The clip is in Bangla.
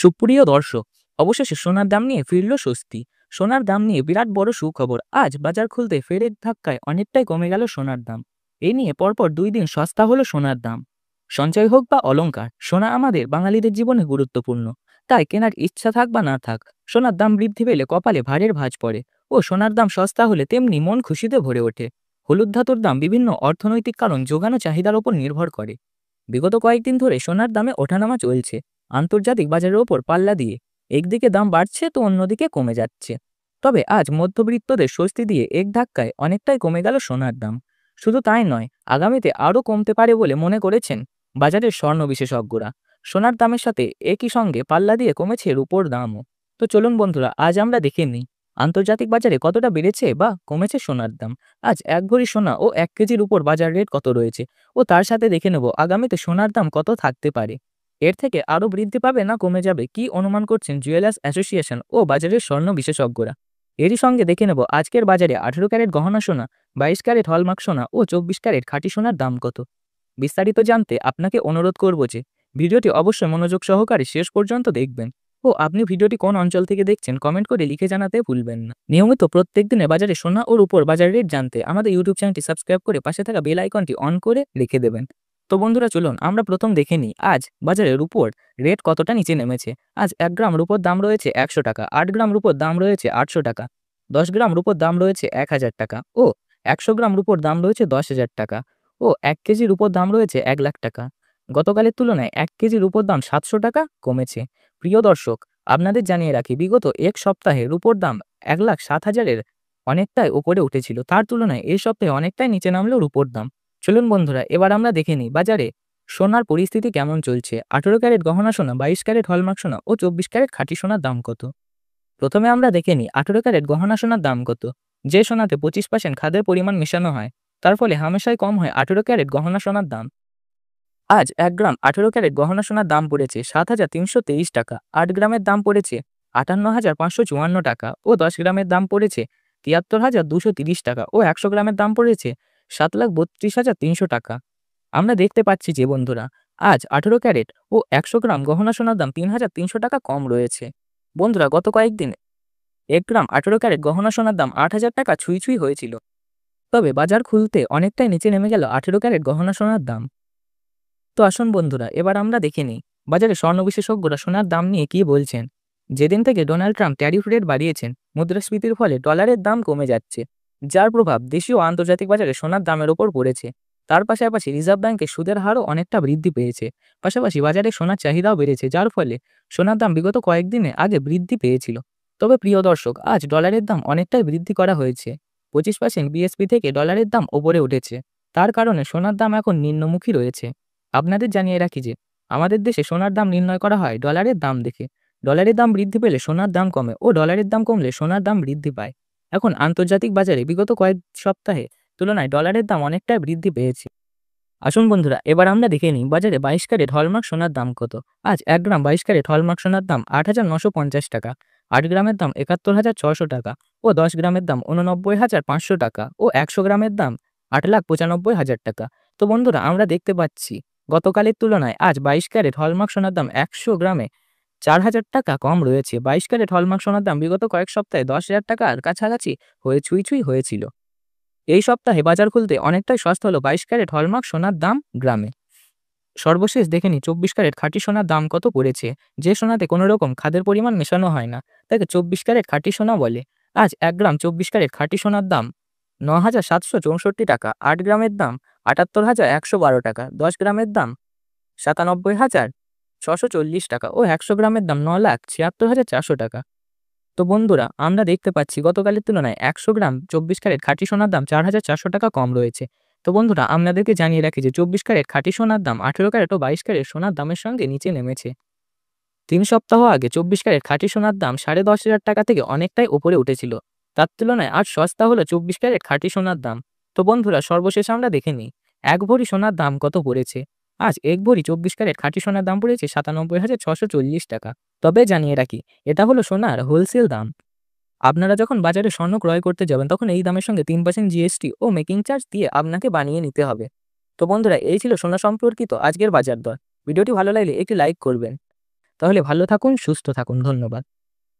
সুপ্রিয় দর্শক, অবশেষে সোনার দাম নিয়ে ফিরল স্বস্তি। সোনার দাম নিয়ে বিরাট বড় সুখবর। আজ বাজার খুলতে ফেরের ধাক্কায় অনেকটাই কমে গেল সোনার দাম। এ নিয়ে পরপর 2 দিন সস্তা হলো সোনার দাম। সঞ্চয় হোক বা অলংকার, সোনা আমাদের বাঙালিদের জীবনে গুরুত্বপূর্ণ। তাই কেনার ইচ্ছা থাক বা না থাক, সোনার দাম বৃদ্ধি পেলে কপালে ভাঁড়ের ভাঁজ পড়ে। ও সোনার দাম সস্তা হলে তেমনি মন খুশিতে ভরে ওঠে। হলুদ ধাতুর দাম বিভিন্ন অর্থনৈতিক কারণ যোগান ও চাহিদার ওপর নির্ভর করে। বিগত কয়েকদিন ধরে সোনার দামে ওঠানামা চলছে। আন্তর্জাতিক বাজারের ওপর পাল্লা দিয়ে একদিকে দাম বাড়ছে তো অন্যদিকে কমে যাচ্ছে। তবে আজ মধ্যবিত্তদের স্বস্তি দিয়ে এক ধাক্কায় অনেকটাই কমে গেল সোনার দাম। শুধু তাই নয়, আগামীতে আরও কমতে পারে বলে মনে করেছেন বাজারের স্বর্ণ বিশেষজ্ঞরা। সোনার দামের সাথে একই সঙ্গে পাল্লা দিয়ে কমেছে রূপোর দামও। তো চলুন বন্ধুরা, আজ আমরা দেখে নিই আন্তর্জাতিক বাজারে কতটা বেড়েছে বা কমেছে সোনার দাম। আজ 1 ভরি সোনা ও 1 কেজির উপর বাজার রেট কত রয়েছে, ও তার সাথে দেখে নেব আগামীতে সোনার দাম কত থাকতে পারে। এর থেকে আরও বৃদ্ধি পাবে না কমে যাবে, কি অনুমান করছেন জুয়েলার্স অ্যাসোসিয়েশন ও বাজারের স্বর্ণ বিশেষজ্ঞরা। এরই সঙ্গে দেখে নেব আজকের বাজারে 18 ক্যারেট গহনা সোনা, 22 ক্যারেট হলমার্ক সোনা ও 24 ক্যারেট খাঁটি সোনার দাম কত। বিস্তারিত জানতে আপনাকে অনুরোধ করব যে ভিডিওটি অবশ্যই মনোযোগ সহকারে শেষ পর্যন্ত দেখবেন। ও আপনি ভিডিওটি কোন অঞ্চল থেকে দেখছেন কমেন্ট করে লিখে জানাতে ভুলবেন না। নিয়মিত প্রত্যেক দিনে বাজারে সোনা ও রূপোর বাজার রেট জানতে আমাদের ইউটিউব চ্যানেলটি সাবস্ক্রাইব করে পাশে থাকা বেল আইকনটি অন করে রেখে দেবেন। তো বন্ধুরা চলুন আমরা প্রথম দেখে নিই আজ বাজারে রূপোর রেট কতটা নিচে নেমেছে। আজ 1 গ্রাম রূপোর দাম রয়েছে 100 টাকা, 8 গ্রাম রূপোর দাম রয়েছে 800 টাকা, 10 গ্রাম রূপোর দাম রয়েছে 1000 টাকা ও 100 গ্রাম রূপোর দাম রয়েছে 10,000 টাকা ও 1 কেজি রূপোর দাম রয়েছে 1 লাখ টাকা। গতকালের তুলনায় 1 কেজি রূপোর দাম 700 টাকা কমেছে। প্রিয় দর্শক, আপনাদের জানিয়ে রাখি বিগত এক সপ্তাহে রূপোর দাম 1,07,000-এর অনেকটাই উপরে উঠেছিল। তার তুলনায় এই সপ্তাহে অনেকটাই নিচে নামলো রূপোর দাম। চলুন বন্ধুরা, এবার আমরা দেখে নিই বাজারে সোনার পরিস্থিতি কেমন চলছে। 18 ক্যারেট গহনা সোনা, 22 ক্যারেট হলমার্ক সোনা ও 24 ক্যারেট খাঁটি সোনার দাম কত। প্রথমে আমরা দেখে নিই 18 ক্যারেট গহনা সোনার দাম কত। যে সোনাতে 25% খাদের পরিমাণ মেশানো হয়, তার ফলে হামেশাই কম হয় 18 ক্যারেট গহনা সোনার দাম। আজ 1 গ্রাম 18 ক্যারেট গহনা সোনার দাম পড়েছে 7,323 টাকা, 8 গ্রামের দাম পড়েছে 58,554 টাকা ও 10 গ্রামের দাম পড়েছে 73,230 টাকা ও 100 গ্রামের দাম পড়েছে 7,32,300 টাকা। আমরা দেখতে পাচ্ছি যে বন্ধুরা, আজ 18 ক্যারেট ও 100 গ্রাম গহনা সোনার দাম 3,300 টাকা কম রয়েছে। বন্ধুরা, গত কয়েকদিন 1 গ্রাম 18 ক্যারেট গহনা সোনার দাম 8,000 টাকা ছুঁই ছুঁই হয়েছিল। তবে বাজার খুলতে অনেকটাই নিচে নেমে গেল 18 ক্যারেট গহনা সোনার দাম। তো আসুন বন্ধুরা, এবার আমরা দেখে নিই বাজারে স্বর্ণ বিশেষজ্ঞরা সোনার দাম নিয়ে কি বলছেন। যেদিন থেকে ডোনাল্ড ট্রাম্প ট্যারিফ রেট বাড়িয়েছেন, মুদ্রাস্ফীতির ফলে ডলারের দাম কমে যাচ্ছে, যার প্রভাব দেশীয় ও আন্তর্জাতিক বাজারে সোনার দামের ওপর পড়েছে। তার পাশাপাশি রিজার্ভ ব্যাংকের সুদের হারও অনেকটা বৃদ্ধি পেয়েছে। পাশাপাশি বাজারে সোনার চাহিদাও বেড়েছে, যার ফলে সোনার দাম বিগত কয়েকদিনে আগে বৃদ্ধি পেয়েছিল। তবে প্রিয় দর্শক, আজ ডলারের দাম অনেকটাই বৃদ্ধি করা হয়েছে। 25% বিএসপি থেকে ডলারের দাম ওপরে উঠেছে। তার কারণে সোনার দাম এখন নিম্নমুখী রয়েছে। আপনাদের জানিয়ে রাখি যে আমাদের দেশে সোনার দাম নির্ণয় করা হয় ডলারের দাম দেখে। ডলারের দাম বৃদ্ধি পেলে সোনার দাম কমে ও ডলারের দাম কমলে সোনার দাম বৃদ্ধি পায়। এখন আন্তর্জাতিক বাজারে বিগত কয়েক সপ্তাহে তুলনায় ডলারের দাম অনেকটাই বৃদ্ধি পেয়েছে। আসুন বন্ধুরা, এবার আমরা দেখে নিই বাজারে 22 ক্যারেট হলমার্ক সোনার দাম কত। আজ 1 গ্রাম 22 ক্যারেট হলমার্ক সোনার দাম 8,950 টাকা, 8 গ্রামের দাম 71,600 টাকা ও 10 গ্রামের দাম 89,500 টাকা ও 100 গ্রামের দাম 8,95,000 টাকা। তো বন্ধুরা, আমরা দেখতে পাচ্ছি গতকালের তুলনায় আজ 22 ক্যারেট হলমার্ক সোনার দাম 100 গ্রামে 4,000 টাকা কম রয়েছে। 22 ক্যারেট হলমার্ক সোনার দাম বিগত কয়েক সপ্তাহে 10,000 টাকার কাছাকাছি হয়ে ছুঁই ছুঁই হয়েছিল। এই সপ্তাহে বাজার খুলতে অনেকটাই সস্তা হলো 22 ক্যারেট হলমার্ক সোনার দাম গ্রামে। সর্বশেষ দেখে নিই 24 ক্যারেট খাঁটি সোনার দাম কত পড়েছে। যে সোনাতে কোনো রকম খাদের পরিমাণ মেশানো হয় না, তাকে 24 ক্যারেট খাঁটি সোনা বলে। আজ 1 গ্রাম 24 ক্যারেট খাঁটি সোনার দাম 9,764 টাকা, 8 গ্রামের দাম 78,112 টাকা, 10 গ্রামের দাম 97,640 টাকা ও 100 গ্রামের দাম 9,76,400 টাকা। তো বন্ধুরা, আমরা দেখতে পাচ্ছি গতকালের তুলনায় 100 গ্রাম 24 ক্যারেট খাঁটি সোনার দাম 4,400 টাকা কম রয়েছে। তো বন্ধুরা, আপনাদেরকে জানিয়ে রাখি যে 24 ক্যারেট খাঁটি সোনার দাম 18 ক্যারেট ও 22 ক্যারেট সোনার দামের সঙ্গে নিচে নেমেছে। 3 সপ্তাহ আগে 24 ক্যারেট খাঁটি সোনার দাম 10,500 টাকা থেকে অনেকটাই উপরে উঠেছিল। তার তুলনায় আজ সস্তা হলো 24 ক্যারেট খাঁটি সোনার দাম। তো বন্ধুরা, সর্বশেষ আমরা দেখে নিই 1 ভরি সোনার দাম কত পড়েছে। আজ 1 ভরি 24 ক্যারেট খাঁটি সোনার দাম পড়েছে 97,640 টাকা। তবে জানিয়ে রাখি, এটা হলো সোনার হোলসেল দাম। আপনারা যখন বাজারে স্বর্ণ ক্রয় করতে যাবেন, তখন এই দামের সঙ্গে 3% জিএসটি ও মেকিং চার্জ দিয়ে আপনাকে বানিয়ে নিতে হবে। তো বন্ধুরা, এই ছিল সোনা সম্পর্কিত আজকের বাজার দর। ভিডিওটি ভালো লাগলে একটি লাইক করবেন। তাহলে ভালো থাকুন, সুস্থ থাকুন। ধন্যবাদ।